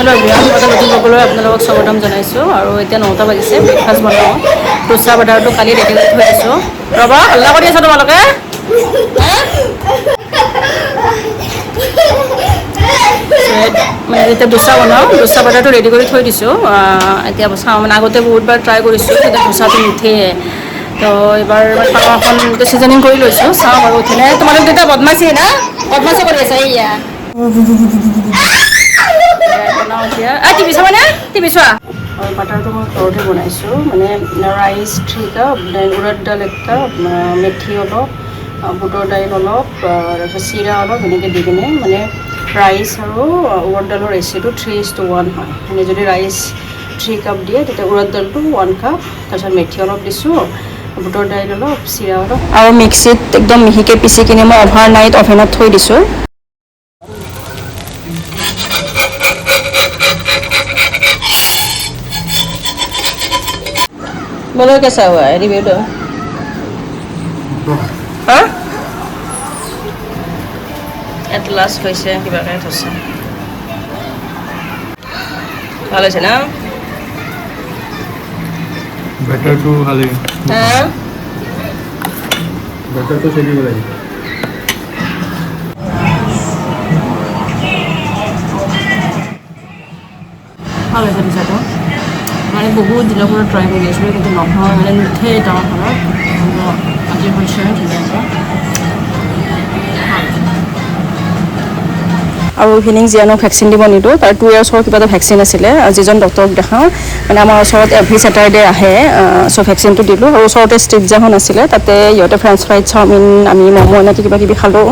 Hello' everyone, মই নতুন ব্লগলৈ আপোনালোকক স্বাগতম জনাইছোঁ। আৰু এতিয়া 9টা বাজিছে, ব্ৰেকফাষ্ট বনাওঁ। দোচা বাটাৰটো কালি ৰেডি কৰি থৈ দিছোঁ। ৰ'বা, হাল্লা কৰি আছা তোমালোকে? মানে যেতিয়া দোচা বনাওঁ, দোচা বাটাৰটো ৰেডি কৰি থৈ দিছোঁ। এতিয়া চাওঁ, মানে আগতে বহুতবাৰ ট্ৰাই কৰিছোঁ, কিন্তু দোচাটো নুঠেই। তো এইবাৰ এখন চিজনিং কৰি লৈছোঁ, চাওঁ বাৰু উঠিলে। তোমালোক দুটা বদমাছি না, বদমাছি কৰি আছে এইয়া। বনাওঁ এতিয়া। টিভি চাবানে? টিভি চোৱা। আৰু বাটাৰটো মই ঘৰতে বনাইছোঁ, মানে ৰাইচ 3 কাপ, উৰদ দাল 1 কাপ, মেথি অলপ, বুটৰ দাইল অলপ, তাৰপিছত চিৰা অলপ, এনেকৈ দি কিনে মানে ৰাইচ আৰু উৰদ দালৰ ৰেচিপিটো 3:1 হয়। মানে যদি ৰাইচ 3 কাপ দিয়ে, তেতিয়া উৰদ দালটো 1 কাপ, তাৰপিছত মেথি অলপ দিছোঁ, বুটৰ দাইল অলপ, চিৰা অলপ, আৰু মিক্সিত একদম মিহিকৈ পিচি কিনে মই অভাৰ নাইট অভেনত থৈ দিছোঁ। बोलो कैसा हुआ है रिव्यू दो। हाँ এট লাষ্ট হৈছে কিবাকৈ থৈছে, ভাল হৈছে না? বেটাৰটো খালি বেটাৰটো চেকিব লাগিব। ভাল হৈছে পিছাটো, মানে বহুত দিনৰ পৰা ট্ৰাই কৰি আছিলোঁ, কিন্তু নহয়, মানে নুঠে টাৱাৰ ঘৰত। আজি হৈছে ধুনীয়াকৈ। আৰু ইভিনিং জিয়ানক ভেকচিন দিব নিদিওঁ, তাৰ 2 yearsৰ কিবা এটা ভেকচিন আছিলে, যিজন ডক্টৰক দেখাওঁ, মানে আমাৰ ওচৰত এভৰি ছেটাৰডে আহে, চ' ভেকচিনটো দিলোঁ। আৰু ওচৰতে ষ্ট্ৰীট এখন আছিলে, তাতে সিহঁতে ফ্ৰেঞ্চ ফ্ৰাইড, চাওমিন, আমি ম'ম' এনেকৈ কিবা কিবি খালোঁ।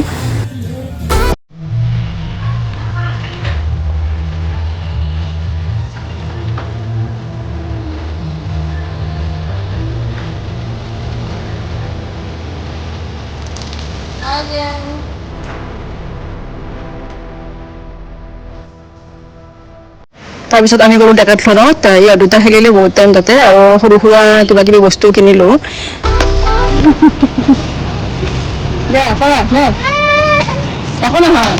তাৰপিছত আমি গ'লোঁ ডেকাথলনত, ইয়াত দুটা খেলিলোঁ বহুত টাইম তাতে, আৰু সৰু সুৰা কিবা কিবি বস্তু কিনিলোঁ। একো নহয়।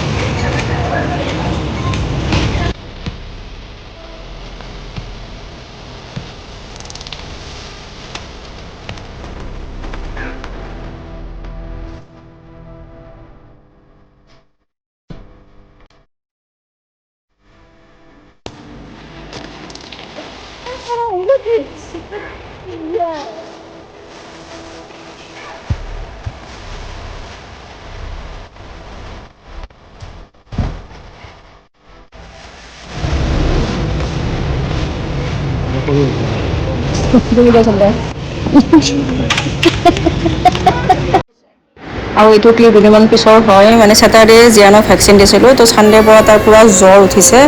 আৰু এইটো ক্লিপ দুদিনমান পিছৰ হয়, মানে ছেটাৰডে জিয়ানক ভেকচিন দিছিলোঁ, তো ছানডেৰ পৰা তাৰ পূৰা জ্বৰ উঠিছে।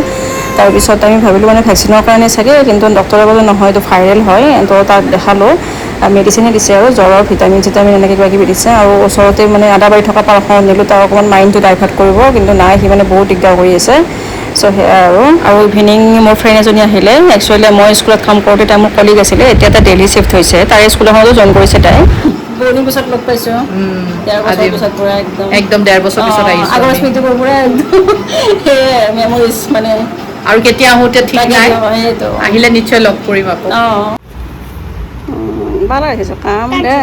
তাৰপিছত আমি ভাবিলোঁ মানে ভেকচিনৰ কাৰণে চাগে, কিন্তু ডক্টৰে ক'লে নহয়, এইটো ভাইৰেল হয়। তো তাক দেখালোঁ, মেডিচিনে দিছে আৰু জ্বৰৰ ভিটামিন চিটামিন এনেকৈ কিবা কিবি দিছে। আৰু ওচৰতে মানে আদাবাৰী থকা পাৰ্কখনত নিলোঁ, তাৰ অকণমান মাইণ্ডটো ডাইভাৰ্ট কৰিব, কিন্তু নাই, সি মানে বহুত দিগদাৰ কৰি আছে। চ' সেয়াই আৰু ইভিনিং মোৰ ফ্ৰেণ্ড এজনী আহিলে। একচুৱেলি মই স্কুলত কাম কৰোঁতে তাই মোৰ কলিগ আছিলে, এতিয়া তাই ডেইলি শ্বিফ্ট হৈছে, তাই স্কুল এখনতো জইন কৰিছে তাই। বহুত দিন পিছত লগ পাইছোঁ, 1.5 বছৰ পিছত পুৰা একদম 1.5 বছৰ পিছত আহিছোঁ। আগৰ স্মৃতিবোৰ পুৰা সেয়াই মেমৰিজ মানে। আৰু কেতিয়া আহোঁতে ঠিক নাই, সেইটো আহিলে নিশ্চয় লগ কৰিম আকৌ। ভাল ৰাখিছোঁ কাম দে।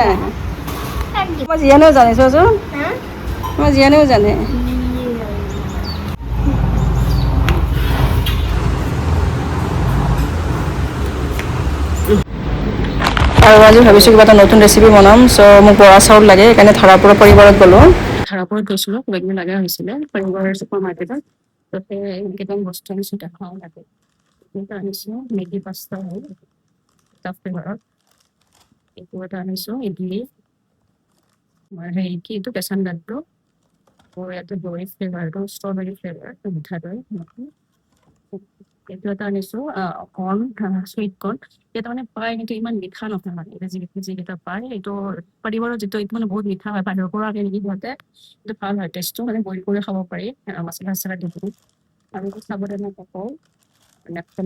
মই জিয়ানেও জানে, চোৱাচোন, মই জিয়ানেও জানে। আৰু আজি ভাবিছোঁ কিবা এটা নতুন ৰেচিপি বনাম, চ' মোক বৰা চাউল লাগে, সেইকাৰণে ধাৰাপুৰ পৰিবাৰত গ'লোঁ। ধাৰাপুৰত গৈছিলোঁ, কিবা কিবি লগা হৈছিলে পৰিবাৰ ছুপাৰ মাৰ্কেটত, তাতে কেইটামান বস্তু আনিছোঁ, দেখাওঁ লাগে। এটা আনিছোঁ মেগী পাস্তা হয়, এটা ফ্লেভাৰত। এইটো এটা আনিছোঁ ইডলি, হেৰি কি এইটো বেচন লাড্ডু, আৰু ইয়াতে দৈ ফ্লেভাৰটো ষ্ট্ৰবেৰী ফ্লেভাৰ, মিঠা দৈ। এইটো এটা আনিছোঁ কৰ্ণ, চুইট কৰ্ণ। ইয়াত মানে পায়, কিন্তু ইমান মিঠা নহয়, মানে এতিয়া যিকেইটা পায়, এইটো পৰিবাৰৰ যিটো এইটো মানে বহুত মিঠা হয়, বাহিৰৰ পৰা আনে নেকি সিহঁতে, কিন্তু ভাল হয় টেষ্টটো, মানে বইল কৰি খাব পাৰি, মছলা চছলা দি কিনে। আৰু চাবুদানা পকল, নেক্সট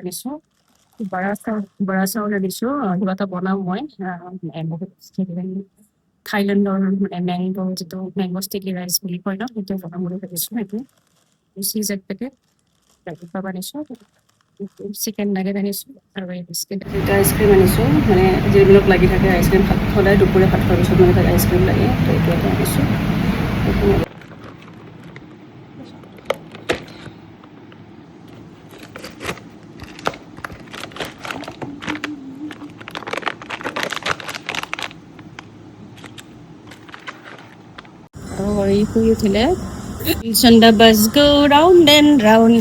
আনিছোঁ বৰা চাউল আনিছোঁ, কিবা এটা বনাওঁ মই, বহুত থাইলেণ্ডৰ মানে মেংগ' যিটো মেংগ' ষ্টিকি ৰাইচ বুলি কয় ন, সেইটো বনাম বুলি ভাবিছোঁ। সেইটো চীজ এক পেকেট, ৰাতিপুৱা আনিছোঁ চিকেন নাগেট আনিছোঁ আৰু এই বিস্কিট দুটা আইচক্ৰীম আনিছোঁ মানে যিবিলাক লাগি থাকে আইচক্ৰীম সদায় দুপৰীয়া ভাত খোৱাৰ পিছত মানে তাক আইচক্ৰীম লাগে তো এইটো এটা আনিছোঁ আৰু এই শুই উঠিলে চন্দা বাজ গো ৰাউণ্ড এণ্ড ৰাউণ্ড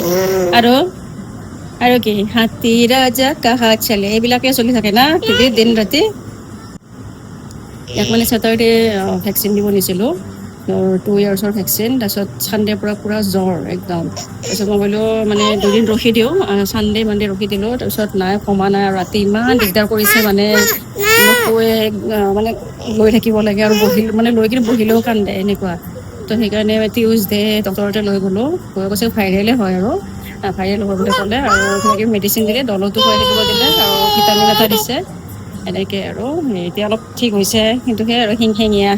আৰু কি হাতী ৰাজা কাহা চলে এইবিলাকে চলি থাকে না টিভিত দিন ৰাতি ইয়াক মানে ছেটাৰডে ভেকচিন দিব নিছিলোঁ 2 ইয়াৰ্ছৰ ভেকচিন তাৰপিছত ছানডেৰ পৰা পূৰা জ্বৰ একদম তাৰপিছত মই বোলো মানে দুদিন ৰখি দিওঁ ছানডে মানডে ৰখি দিলোঁ তাৰপিছত নাই কমা নাই আৰু ৰাতি ইমান দিগদাৰ কৰিছে মানে মানে লৈ থাকিব লাগে আৰু মানে লৈ কিনে বহিলেও কান্দে এনেকুৱা তো সেইকাৰণে টিউজডে ডক্টৰতে লৈ গ'লোঁ গৈ কৈছে ভাইৰেলে হয় আৰু ভাইৰেল হ'ব বুলি ক'লে আৰু তেনেকৈ মেডিচিন দিলে দলতো খুৱাই থাকিব দিলে আৰু ভিটামিন এটা দিছে এনেকৈ আৰু এতিয়া অলপ ঠিক হৈছে কিন্তু সেই আৰু শিংশেঙীয়া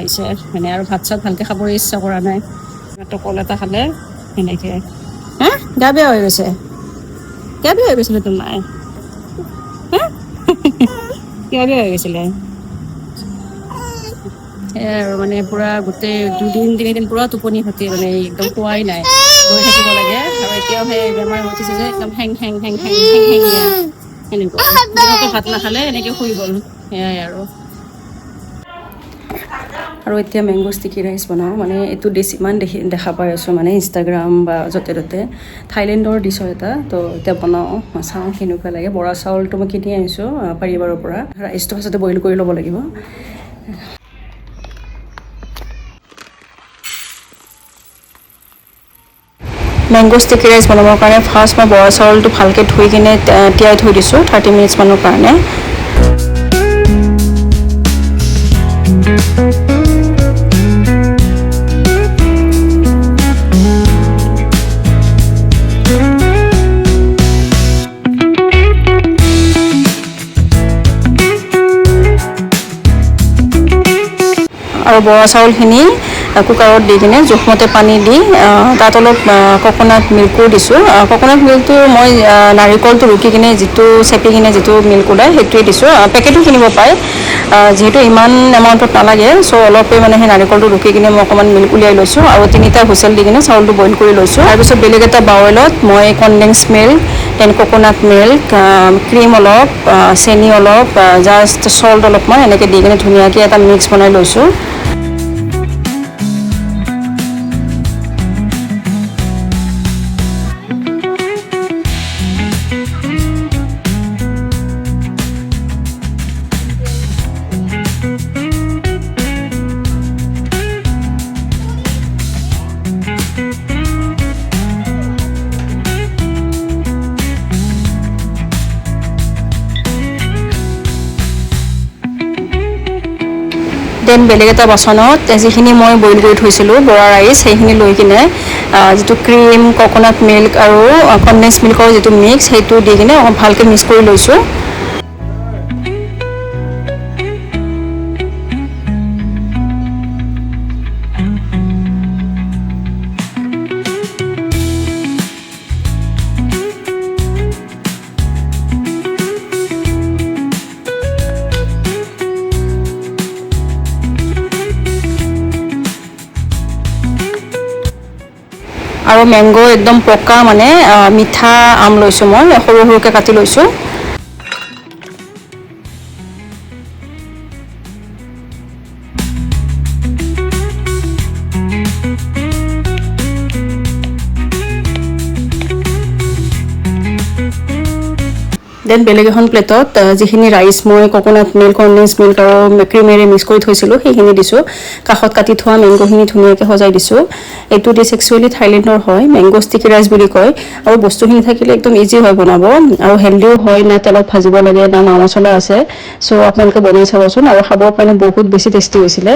হৈছে মানে আৰু ভাত চাত ভালকৈ খাবৰ ইচ্ছা কৰা নাই কল এটা খালে সেনেকৈ হা গা বেয়া হৈ গৈছে তোমাৰ গা বেয়া হৈ গৈছিলে সেয়াই আৰু মানে পূৰা গোটেই 2-3 দিন পূৰা টোপনি ক্ষতি মানে একদম খোৱাই নাই লৈ থাকিব লাগে আৰু এতিয়াও সেই বেমাৰ উঠিছে যে একদম হেংঙীয়া এনেকুৱা দিনতো ভাত নাখালে এনেকৈ শুই গ'ল সেয়াই আৰু এতিয়া মেংগ' ষ্টিকি ৰাইচ বনাওঁ মানে এইটো ডিছ ইমান দেখা পাই আছোঁ মানে ইনষ্টাগ্ৰাম বা য'তে ত'তে থাইলেণ্ডৰ ডিছ হয় এটা তো এতিয়া বনাওঁ চাওঁ কেনেকুৱা লাগে বৰা চাউলটো মই কিনি আনিছোঁ পাৰিবাৰৰ পৰা ৰাইচটো ফাৰ্ষ্টতে বইল কৰি ল'ব লাগিব মেংগ' ষ্টিকি ৰাইচ বনাবৰ কাৰণে ফাৰ্ষ্ট মই বৰা চাউলটো ভালকৈ ধুই কিনে তিয়াই থৈ দিছোঁ 30 মিনিটছমানৰ কাৰণে আৰু বৰা চাউলখিনি কুকাৰত দি কিনে জোখমতে পানী দি তাত অলপ কক'নাট মিল্কো দিছোঁ কক'নাট মিল্কটো মই নাৰিকলটো ৰুকি কিনে যিটো চেপি কিনে যিটো মিল্ক ওলায় সেইটোৱে দিছোঁ পেকেটো কিনিব পায় যিহেতু ইমান এমাউণ্টত নালাগে চ' অলপেই মানে সেই নাৰিকলটো ৰুকি কিনে মই অকণমান মিল্ক উলিয়াই লৈছোঁ আৰু 3টা হুইচেল দি কিনে চাউলটো বইল কৰি লৈছোঁ তাৰপিছত বেলেগ এটা বাউলত মই condense milk then coconut milk cream অলপ চেনি অলপ জাষ্ট চল্ট অলপমান এনেকৈ দি কিনে ধুনীয়াকৈ এটা মিক্স বনাই লৈছোঁ দেন বেলেগ এটা বাচনত যিখিনি মই বইল কৰি থৈছিলোঁ বৰা ৰাইচ সেইখিনি লৈ কিনে যিটো ক্ৰীম কক'নাট মিল্ক আৰু কনডেন্স মিল্কৰ যিটো মিক্স সেইটো দি কিনে ভালকৈ মিক্স কৰি লৈছোঁ আৰু মেংগ' একদম পকা মানে মিঠা আম লৈছোঁ মই সৰু সৰুকৈ কাটি লৈছোঁ দেন বেলেগ এখন প্লেটত যিখিনি ৰাইচ মই কক'নাট মিল্ক কনডেন্স মিল্ক আৰু ক্ৰীমেৰে মিক্স কৰি থৈছিলোঁ সেইখিনি দিছোঁ কাষত কাটি থোৱা মেংগ'খিনি ধুনীয়াকৈ সজাই দিছোঁ এইটো ডিছ একচুৱেলি থাইলেণ্ডৰ হয় মেংগ' ষ্টিকি ৰাইচ বুলি কয় আৰু বস্তুখিনি থাকিলে একদম ইজি হয় বনাব আৰু হেল্ডিও হয় না তেলত ভাজিব লাগে না মা মছলা আছে চ' আপোনালোকে বনাই চাবচোন আৰু খাবৰ কাৰণে বহুত বেছি টেষ্টি হৈছিলে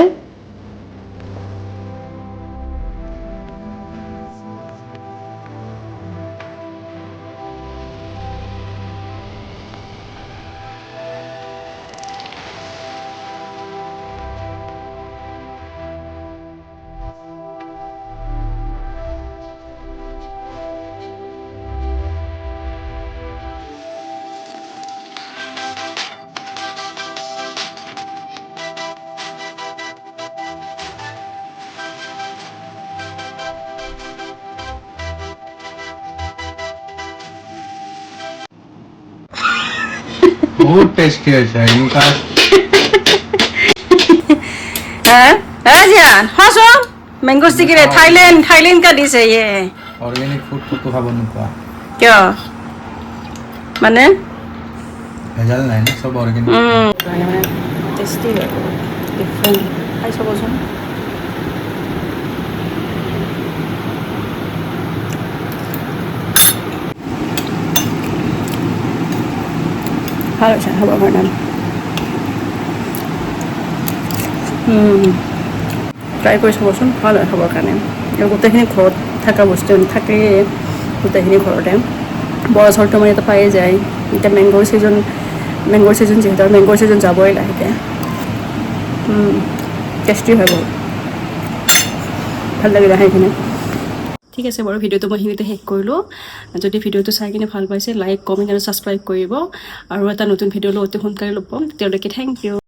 বহুত টেষ্টি হৈছে এনেকুৱা हाँ जान हाँ सो मैंगो स्टिक रे थाईलैंड का डिश है ये অৰ্গেনিক ফুড ক'তো খাব নোপোৱা क्या माने ভেজাল নাই না চব অৰ্গেনিক टेस्टी है डिफरेंट खाई चाबोचोन ভাল হৈছে খাবৰ কাৰণে ট্ৰাই কৰি চাবচোন ভাল হয় খাবৰ কাৰণে আৰু গোটেইখিনি ঘৰত থকা বস্তু থাকেই গোটেইখিনি ঘৰতে বৰা চাউলটো মানে এটা পায়ে যায় এতিয়া মেংগোৰ ছিজন যিহেতু মেংগোৰ ছিজন যাবই লাহেকৈ টেষ্টি হয় বহুত ভাল লাগিলে সেইখিনি ঠিক আছে বাৰু ভিডিঅ'টো মই সেইখিনিতে শেষ কৰিলোঁ যদি ভিডিঅ'টো চাই কিনে ভাল পাইছে লাইক কমেণ্ট আৰু ছাবস্ক্ৰাইব কৰিব আৰু এটা নতুন ভিডিঅ' লৈ অতি সোনকালে ল'ব তেতিয়ালৈকে থেংক ইউ